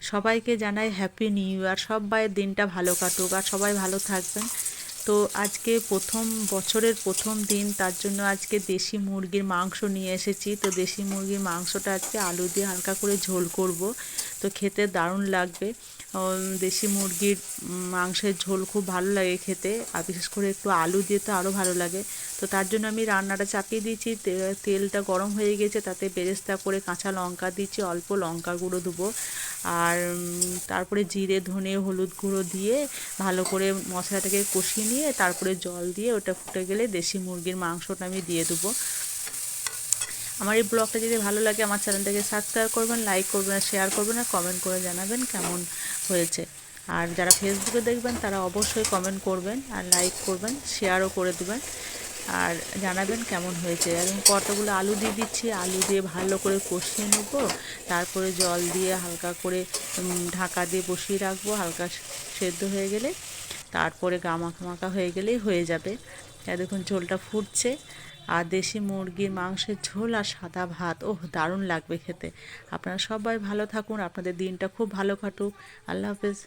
সবাইকে জানাই happy new year. সবাইয়ের দিনটা ভালো কাটুক আর সবাই ভালো থাকবেন। তো আজকে বছরের প্রথম দিন, তার জন্য আজকে দেশি মুরগির মাংস নিয়ে এসেছি। তো দেশি মুরগির মাংসটা আজকে আলু দিয়ে হালকা করে ঝোল করব। তো খেতে দারুণ লাগবে। দেশি মুরগির মাংসের ঝোল খুব ভালো লাগে খেতে, আর বিশেষ করে একটু আলু দিয়ে তো আরও ভালো লাগে। তো তার জন্য আমি রান্নাটা চাপিয়ে দিয়েছি। তেলটা গরম হয়ে গেছে, তাতে বেরেস্তা করে কাঁচা লঙ্কা দিচ্ছি, অল্প লঙ্কা গুঁড়ো দেবো। আর তারপরে জিরে ধনে হলুদ গুঁড়ো দিয়ে ভালো করে মশলাটাকে কষিয়ে নিয়ে তারপরে জল দিয়ে ওটা ফুটে গেলে দেশি মুরগির মাংসটা আমি দিয়ে দেবো। আমার এই ব্লগটা যদি ভালো লাগে আমার চ্যানেলটাকে সাবস্ক্রাইব করবেন, লাইক করবেন, শেয়ার করবেন আর কমেন্ট করে জানাবেন কেমন হয়েছে। আর যারা ফেসবুকে দেখবেন তারা অবশ্যই কমেন্ট করবেন আর লাইক করবেন, শেয়ারও করে দেবেন আর জানাবেন কেমন হয়েছে। এবং কতগুলো আলু দিয়ে দিচ্ছি, আলু দিয়ে ভালো করে কষিয়ে নেবো। তারপরে জল দিয়ে হালকা করে ঢাকা দিয়ে বসিয়ে রাখবো, হালকা সেদ্ধ হয়ে গেলে তারপরে মাখা মাখা হয়ে গেলেই হয়ে যাবে। দেখুন ঝোলটা ফুটছে। আর দেশি মুরগির মাংসের ঝোল আর সাদা ভাত, ওহ দারুণ লাগবে খেতে। আপনারা সবাই ভালো থাকুন, আপনাদের দিনটা খুব ভালো কাটুক। আল্লাহ হাফেজ।